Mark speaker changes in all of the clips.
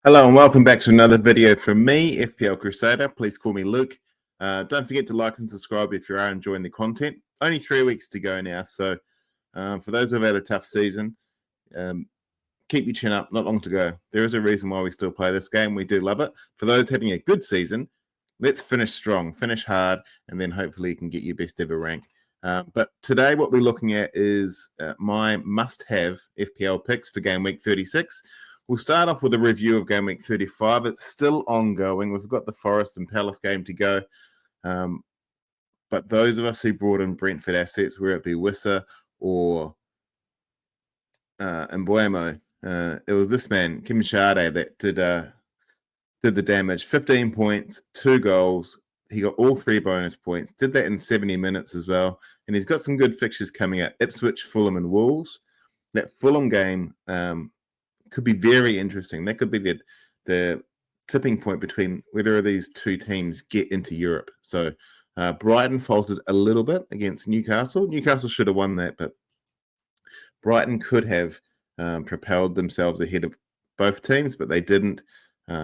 Speaker 1: Hello and welcome back to another video from me, FPL Crusader. Please call me Luke. Don't forget to like and subscribe if you are enjoying the content. Only 3 weeks to go now, so for those who have had a tough season, keep your chin up, not long to go. There is a reason why we still play this game. We do love it. For those having a good season, let's finish strong, finish hard, and then hopefully you can get your best ever rank. But today what we're looking at is my must-have FPL picks for Game Week 36. We'll start off with a review of Game Week 35. It's still ongoing. We've got the Forest and Palace game to go. But those of us who brought in Brentford assets, whether it be Wissa or Mbuemo, it was this man, Kim Shade, that did the damage. 15 points, 2 goals. He got all 3 bonus points. Did that in 70 minutes as well. And he's got some good fixtures coming up. Ipswich, Fulham and Wolves. That Fulham game could be very interesting. That could be the tipping point between whether these two teams get into Europe. So Brighton faltered a little bit against Newcastle. Newcastle should have won that, but Brighton could have propelled themselves ahead of both teams, but they didn't.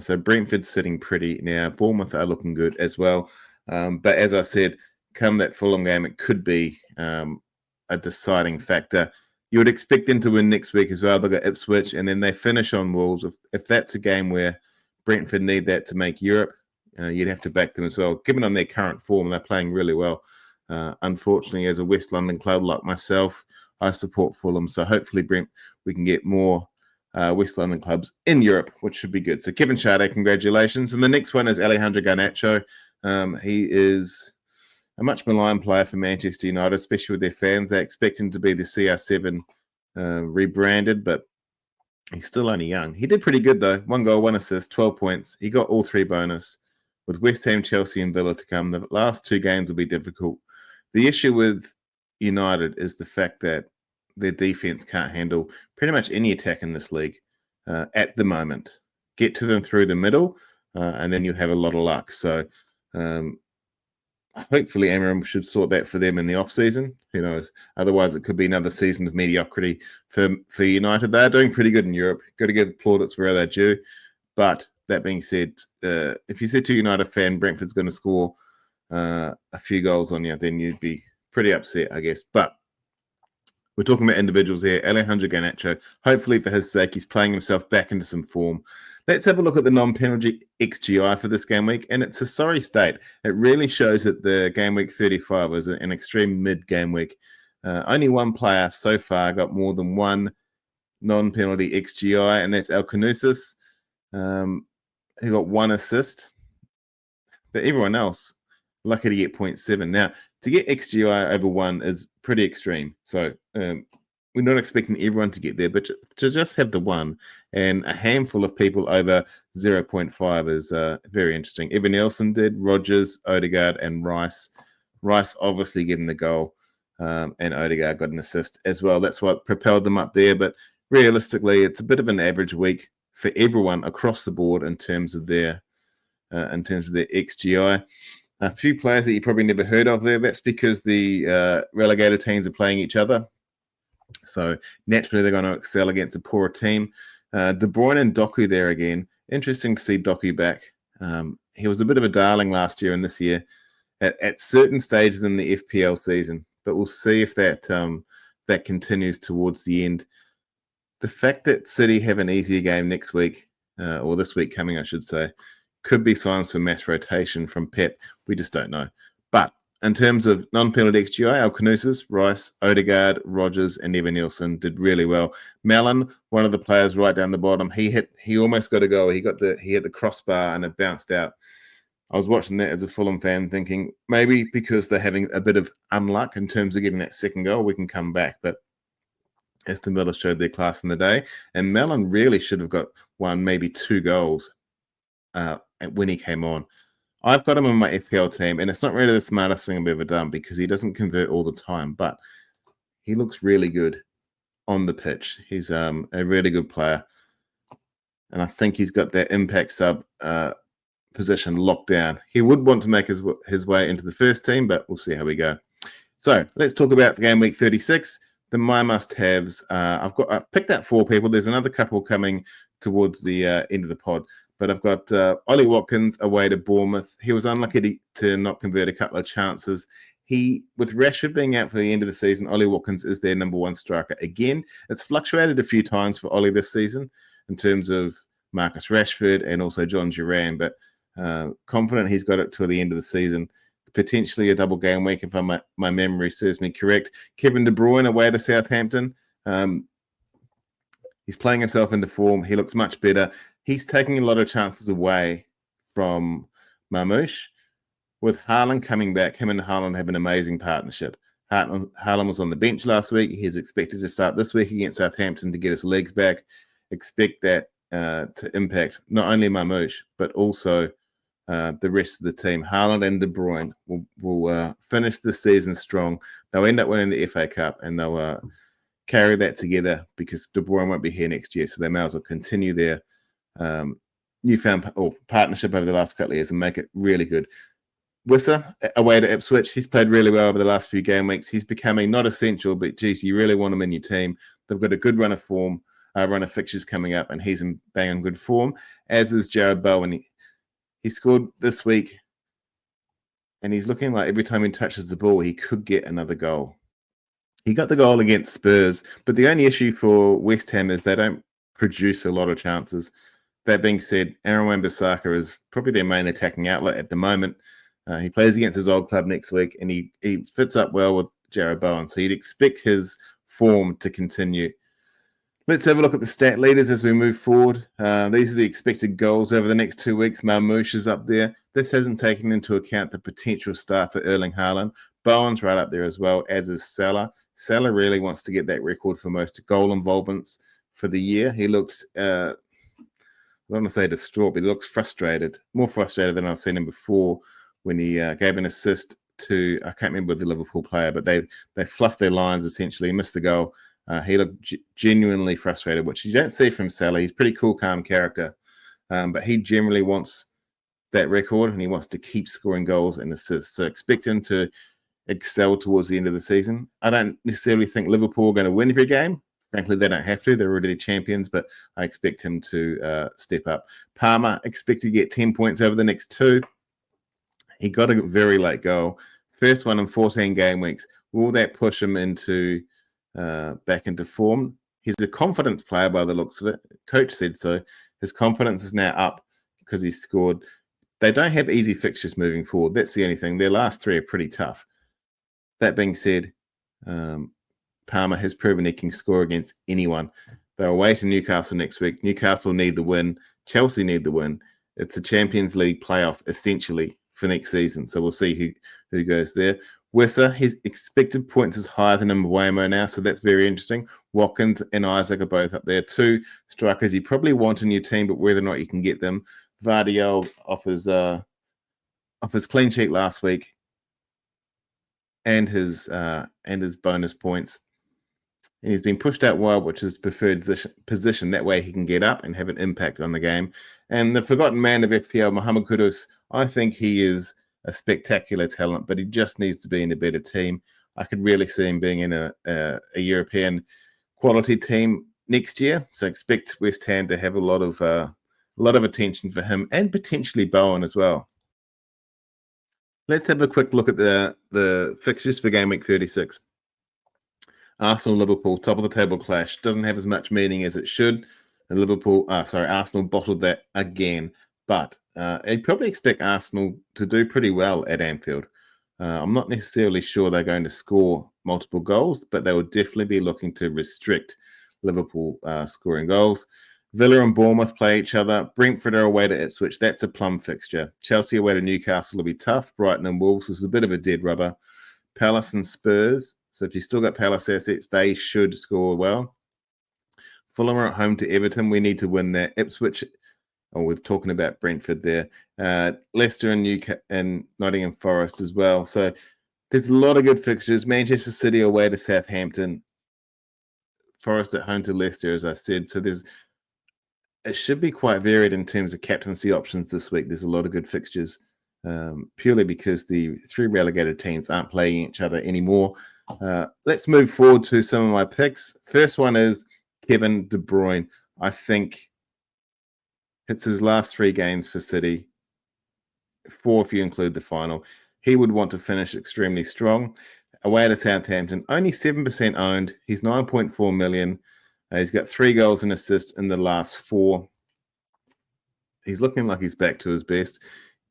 Speaker 1: So Brentford's sitting pretty now. Bournemouth are looking good as well. But as I said, come that Fulham game, it could be a deciding factor. You would expect them to win next week as well. They've got Ipswich, and then they finish on Wolves. If that's a game where Brentford need that to make Europe, you'd have to back them as well. Given on their current form, they're playing really well. Unfortunately, as a West London club like myself, I support Fulham. So hopefully, we can get more West London clubs in Europe, which should be good. So Kevin Shade, congratulations. And the next one is Alejandro Garnacho. He is a much maligned player for Manchester United, especially with their fans. They expect him to be the CR7 rebranded, but he's still only young. He did pretty good, though. 1 goal, 1 assist, 12 points. He got all 3 bonus. With West Ham, Chelsea, and Villa to come, the last 2 games will be difficult. The issue with United is the fact that their defense can't handle pretty much any attack in this league at the moment. Get to them through the middle, and then you have a lot of luck. So hopefully Amarim should sort that for them in the off-season. Who knows? Otherwise, it could be another season of mediocrity for United. They're doing pretty good in Europe. Got to give plaudits where they're due. But that being said, if you said to a United fan Brentford's going to score a few goals on you, then you'd be pretty upset, I guess. But we're talking about individuals here. Alejandro Garnacho, hopefully for his sake, he's playing himself back into some form. Let's have a look at the non-penalty XGI for this game week, and it's a sorry state. It really shows that the game week 35 was an extreme mid-game week. Only one player so far got more than 1 non-penalty XGI, and that's Alcanusis, who got 1 assist. But everyone else, lucky to get 0.7. Now, to get XGI over 1 is pretty extreme. So we're not expecting everyone to get there, but to just have the 1 and a handful of people over 0.5 is very interesting. Evan Nielsen did, Rodgers, Odegaard, and Rice. Rice obviously getting the goal, and Odegaard got an assist as well. That's what propelled them up there. But realistically, it's a bit of an average week for everyone across the board in terms of their XGI. A few players that you probably never heard of there. That's because the relegated teams are playing each other. So naturally, they're going to excel against a poorer team. De Bruyne and Doku there again. Interesting to see Doku back. He was a bit of a darling last year and this year at certain stages in the FPL season. But we'll see if that continues towards the end. The fact that City have an easier game next week, or this week coming, I should say, could be signs for mass rotation from Pep. We just don't know. But in terms of non-penalty XGI, Alcanusis, Rice, Odegaard, Rodgers, and Evan Nielsen did really well. Mellon, one of the players right down the bottom, he almost got a goal. He hit the crossbar and it bounced out. I was watching that as a Fulham fan thinking maybe because they're having a bit of unluck in terms of getting that second goal, we can come back. But Aston Villa showed their class in the day, and Mellon really should have got 1, maybe 2 goals when he came on. I've got him on my FPL team, and it's not really the smartest thing I've ever done because he doesn't convert all the time, but he looks really good on the pitch. He's a really good player, and I think he's got that impact sub position locked down. He would want to make his way into the first team, but we'll see how we go. So let's talk about the game week 36. my must-haves. I've picked out 4 people. There's another couple coming towards the end of the pod, but I've got Ollie Watkins away to Bournemouth. He was unlucky to not convert a couple of chances. With Rashford being out for the end of the season, Ollie Watkins is their number 1 striker again. It's fluctuated a few times for Ollie this season in terms of Marcus Rashford and also John Duran, but confident he's got it to the end of the season. Potentially a double game week if my memory serves me correct. Kevin De Bruyne away to Southampton. He's playing himself into form. He looks much better. He's taking a lot of chances away from Marmoush. With Haaland coming back, him and Haaland have an amazing partnership. Haaland was on the bench last week. He's expected to start this week against Southampton to get his legs back. Expect that to impact not only Marmoush, but also the rest of the team. Haaland and De Bruyne will finish the season strong. They'll end up winning the FA Cup, and they'll carry that because De Bruyne won't be here next year, so they may as well continue their newfound partnership over the last couple of years and make it really good. Wissa away to Ipswich. He's played really well over the last few game weeks. He's becoming not essential, but geez, you really want him in your team. They've got a good run of fixtures coming up, and he's in bang good form, as is Jarrod Bowen. He scored this week, and he's looking like every time he touches the ball, he could get another goal. He got the goal against Spurs, but the only issue for West Ham is they don't produce a lot of chances. That being said, Aaron Wan-Bissaka is probably their main attacking outlet at the moment. He plays against his old club next week, and he fits up well with Jarrod Bowen, so you'd expect his form to continue. Let's have a look at the stat leaders as we move forward. These are the expected goals over the next 2 weeks. Marmoush is up there. This hasn't taken into account the potential start for Erling Haaland. Bowen's right up there as well, as is Salah. Salah really wants to get that record for most goal involvements for the year. He looks, I don't want to say distraught, but he looks frustrated, more frustrated than I've seen him before when he gave an assist to, I can't remember the Liverpool player, but they fluffed their lines essentially. He missed the goal. He looked genuinely frustrated, which you don't see from Salah. He's a pretty cool, calm character, but he generally wants that record, and he wants to keep scoring goals and assists. So expect him to excel towards the end of the season. I don't necessarily think Liverpool are going to win every game. Frankly, they don't have to. They're already champions, but I expect him to step up. Palmer, expect to get 10 points over the next 2. He got a very late goal. First one in 14 game weeks. Will that push him into back into form? He's a confidence player by the looks of it. Coach said so. His confidence is now up because he's scored. They don't have easy fixtures moving forward. That's the only thing. Their last 3 are pretty tough. That being said, Palmer has proven he can score against anyone. They're away to Newcastle next week. Newcastle need the win. Chelsea need the win. It's a Champions League playoff, essentially, for next season. So we'll see who goes there. Wissa, his expected points is higher than Mbeumo now, so that's very interesting. Watkins and Isaac are both up there. 2 strikers you probably want in your team, but whether or not you can get them. Vardiol off his clean sheet last week and his bonus points. And he's been pushed out wide, which is preferred position. That way he can get up and have an impact on the game. And the forgotten man of FPL, Mohamed Kudus, I think he is a spectacular talent, but he just needs to be in a better team. I could really see him being in a European quality team next year. So expect West Ham to have a lot of attention for him and potentially Bowen as well. Let's have a quick look at the fixtures for game week 36. Arsenal-Liverpool, top of the table clash. Doesn't have as much meaning as it should. And Arsenal bottled that again. But I'd probably expect Arsenal to do pretty well at Anfield. I'm not necessarily sure they're going to score multiple goals, but they will definitely be looking to restrict Liverpool scoring goals. Villa and Bournemouth play each other. Brentford are away to Ipswich. That's a plum fixture. Chelsea away to Newcastle will be tough. Brighton and Wolves is a bit of a dead rubber. Palace and Spurs. So if you still got Palace assets, they should score well. Fulham are at home to Everton. We need to win that. Ipswich, we're talking about Brentford there. Leicester and Nottingham Forest as well. So there's a lot of good fixtures. Manchester City away to Southampton. Forest at home to Leicester, as I said. So it should be quite varied in terms of captaincy options this week. There's a lot of good fixtures, purely because the 3 relegated teams aren't playing each other anymore. Let's move forward to some of my picks. First one is Kevin De Bruyne. I think it's his last 3 games for City, 4 if you include the final. He would want to finish extremely strong. Away to Southampton, only 7% owned. He's 9.4 million. He's got 3 goals and assists in the last 4. He's looking like he's back to his best.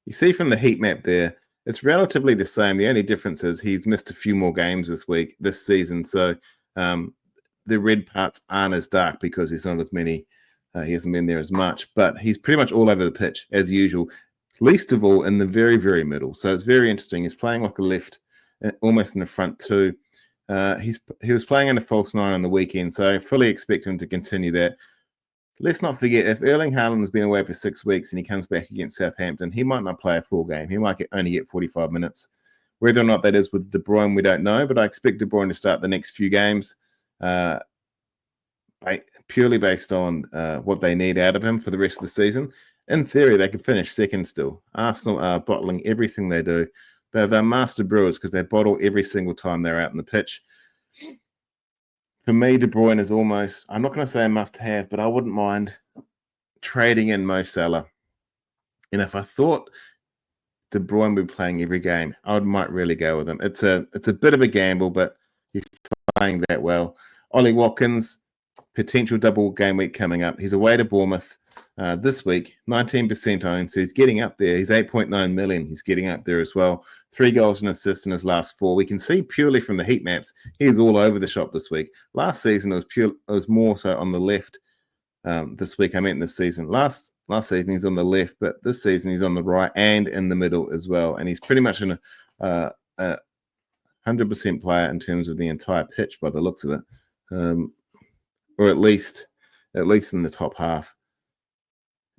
Speaker 1: You see from the heat map there, it's relatively the same. The only difference is he's missed a few more games this season. So the red parts aren't as dark because he's not as many. He hasn't been there as much, but he's pretty much all over the pitch as usual. Least of all in the very, very middle. So it's very interesting. He's playing like a left, almost in the front too. He was playing in a false 9 on the weekend, so I fully expect him to continue that. Let's not forget, if Erling Haaland has been away for 6 weeks and he comes back against Southampton, he might not play a full game. He might only get 45 minutes. Whether or not that is with De Bruyne, we don't know, but I expect De Bruyne to start the next few games purely based on what they need out of him for the rest of the season. In theory, they could finish second still. Arsenal are bottling everything they do. They're master brewers because they bottle every single time they're out in the pitch. For me, De Bruyne is almost, I'm not going to say a must-have, but I wouldn't mind trading in Mo Salah. And if I thought De Bruyne would be playing every game, I might really go with him. It's a bit of a gamble, but he's playing that well. Ollie Watkins, potential double game week coming up. He's away to Bournemouth this week, 19% owned, so he's getting up there. He's 8.9 million. He's getting up there as well. 3 goals and assists in his last 4. We can see purely from the heat maps, he's all over the shop this week. Last season, it was more so on the left. This week, I meant this season. Last season, he's on the left, but this season, he's on the right and in the middle as well. And he's pretty much a 100% player in terms of the entire pitch by the looks of it. Or at least in the top half.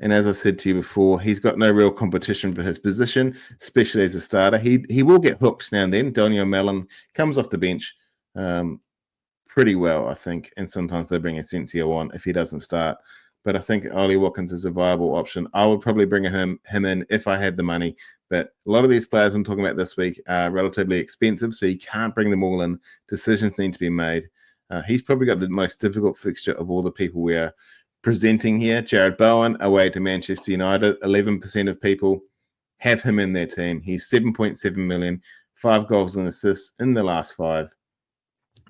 Speaker 1: And as I said to you before, he's got no real competition for his position, especially as a starter. He will get hooked now and then. Daniel Mellon comes off the bench pretty well, I think. And sometimes they bring Asensio on if he doesn't start. But I think Ollie Watkins is a viable option. I would probably bring him in if I had the money. But a lot of these players I'm talking about this week are relatively expensive, so you can't bring them all in. Decisions need to be made. He's probably got the most difficult fixture of all the people we are presenting here. Jared Bowen away to Manchester United. 11% of people have him in their team. He's 7.7 million, 5 goals and assists in the last 5.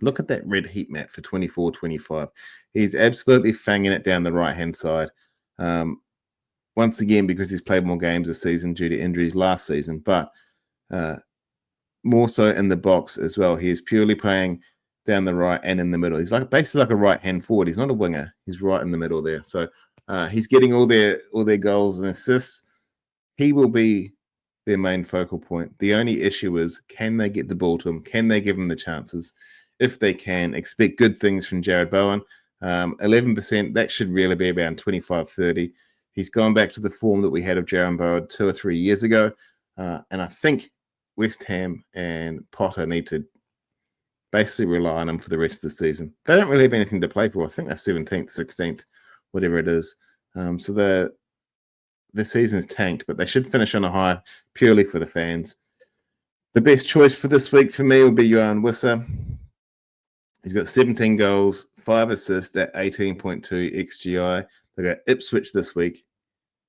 Speaker 1: Look at that red heat map for 24-25. He's absolutely fanging it down the right-hand side. Once again, because he's played more games this season due to injuries last season, but more so in the box as well. He is purely playing down the right and in the middle. He's basically like a right-hand forward. He's not a winger. He's right in the middle there. So he's getting all their goals and assists. He will be their main focal point. The only issue is, can they get the ball to him? Can they give him the chances? If they can, expect good things from Jared Bowen. 11%, that should really be around 25-30. He's gone back to the form that we had of Jared Bowen 2 or 3 years ago. And I think West Ham and Potter need to basically rely on him for the rest of the season. They don't really have anything to play for. I think they're 17th, 16th, whatever it is. So the season's tanked, but they should finish on a high purely for the fans. The best choice for this week for me will be Wissa. He's got 17 goals, 5 assists at 18.2 XGI. They got Ipswich this week.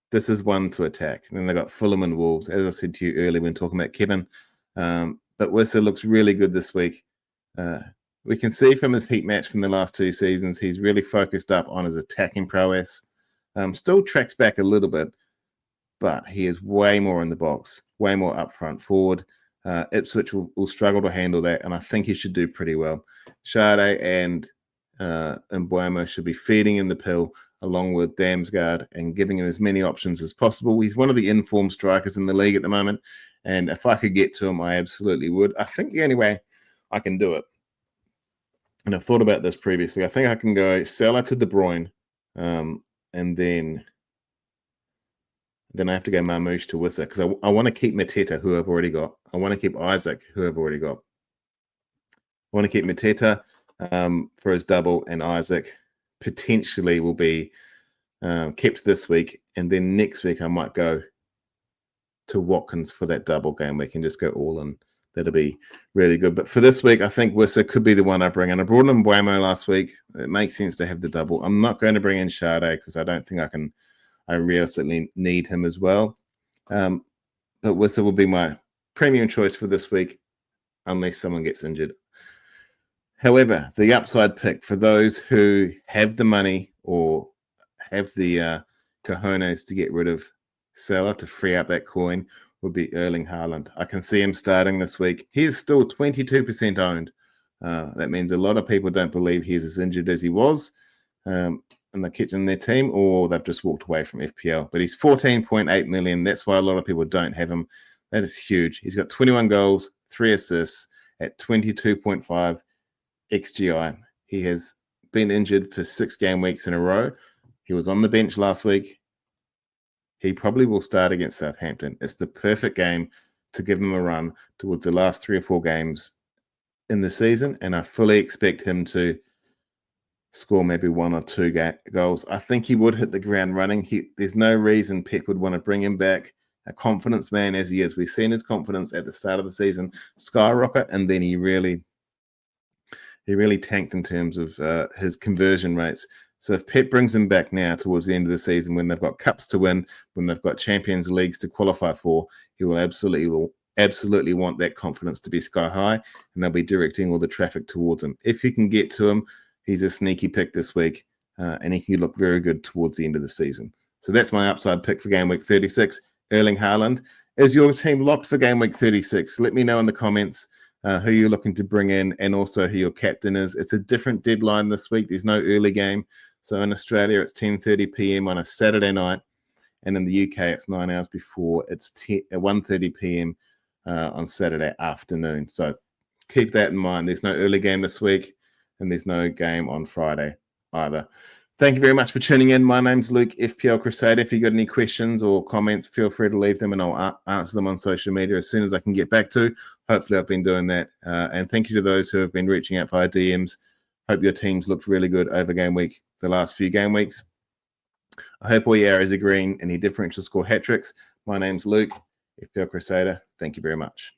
Speaker 1: This is one to attack. And then they got Fulham and Wolves, as I said to you earlier when talking about Kevin. But Wissa looks really good this week. We can see from his heat match from the last 2 seasons, he's really focused up on his attacking prowess. Still tracks back a little bit, but he is way more in the box, way more up front forward. Ipswich will struggle to handle that, and I think he should do pretty well. Sade and Mbeumo should be feeding in the pill along with Damsgaard and giving him as many options as possible. He's one of the informed strikers in the league at the moment, and if I could get to him, I absolutely would. I think the only way I can do it, and I've thought about this previously, I think I can go Salah to De Bruyne, and then I have to go Marmoush to Wissa because I want to keep Mateta, who I've already got. I want to keep Isaac, who I've already got. I want to keep Mateta for his double, and Isaac potentially will be kept this week. And then next week I might go to Watkins for that double game week and just go all in. that'll be really good. But for this week, I think Wissa could be the one I bring in. I brought in Buemo last week. It makes sense to have the double. I'm not going to bring in Sade because I don't think I realistically need him as well. But Wissa will be my premium choice for this week unless someone gets injured. However, the upside pick for those who have the money or have the cojones to get rid of Salah to free up that coin would be Erling Haaland. I can see him starting this week. He is still 22% owned. That means a lot of people don't believe he's as injured as he was in the kitchen their team, or they've just walked away from FPL. But he's 14.8 million. That's why a lot of people don't have him. That is huge. He's got 21 goals, 3 assists at 22.5 XGI. He has been injured for 6 game weeks in a row. He was on the bench last week. He probably will start against Southampton. It's the perfect game to give him a run towards the last 3 or 4 games in the season, and I fully expect him to score maybe 1 or 2 goals. I think he would hit the ground running. There's no reason Pep would want to bring him back. A confidence man as he is. We've seen his confidence at the start of the season skyrocket, and then he really tanked in terms of his conversion rates. So if Pep brings him back now towards the end of the season, when they've got cups to win, when they've got Champions Leagues to qualify for, he will absolutely want that confidence to be sky high, and they'll be directing all the traffic towards him. If you can get to him, he's a sneaky pick this week, and he can look very good towards the end of the season. So that's my upside pick for Game Week 36, Erling Haaland. Is your team locked for Game Week 36? Let me know in the comments who you're looking to bring in, and also who your captain is. It's a different deadline this week. There's no early game. So in Australia, it's 10:30 p.m. on a Saturday night, and in the UK, it's 9 hours before. It's 1:30 p.m. On Saturday afternoon. So keep that in mind. There's no early game this week, and there's no game on Friday either. Thank you very much for tuning in. My name's Luke, FPL Crusader. If you've got any questions or comments, feel free to leave them, and I'll answer them on social media as soon as I can get back to. Hopefully, I've been doing that. And thank you to those who have been reaching out via DMs. Hope your teams looked really good over game week, the last few game weeks. I hope all your arrows are green and your differential score hat tricks. My name's Luke, FPL Crusader. Thank you very much.